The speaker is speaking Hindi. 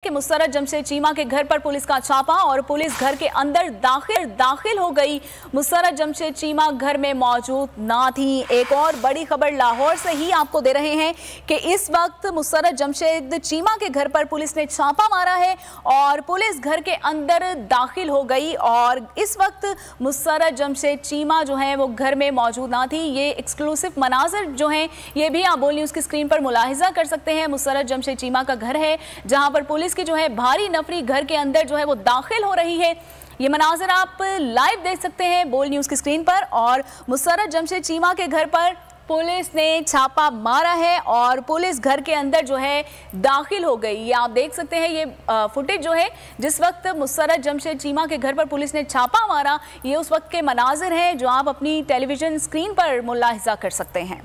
कि मुसर्रत जमशेद चीमा के घर पर पुलिस का छापा और पुलिस घर के अंदर दाखिल हो गई। मुसर्रत जमशेद चीमा घर में मौजूद ना थी। एक और बड़ी खबर लाहौर से ही आपको दे रहे हैं कि इस वक्त मुसर्रत जमशेद चीमा के घर पर पुलिस ने छापा मारा है और पुलिस घर के अंदर दाखिल हो गई और इस वक्त मुसर्रत जमशेद चीमा जो है वो घर में मौजूद ना थी। ये एक्सक्लूसिव मनाजर जो हैं ये भी आप बोल न्यूज़ की स्क्रीन पर मुलाहिजा कर सकते हैं। मुसर्रत जमशेद चीमा का घर है जहां पर पुलिस की जो है भारी नफरी घर के अंदर जो है वो दाखिल हो रही है। ये मनाजर आप लाइव देख सकते हैं बोल न्यूज़ की स्क्रीन पर और मुसर्रत जमशेद चीमा के घर पर पुलिस ने छापा मारा है और पुलिस घर के अंदर जो है दाखिल हो गई। ये आप देख सकते हैं, ये फुटेज जो है जिस वक्त मुसर्रत जमशेद चीमा के घर पर पुलिस ने छापा मारा, ये उस वक्त के मनाजिर हैं जो आप अपनी टेलीविजन स्क्रीन पर मुलाहिजा कर सकते हैं।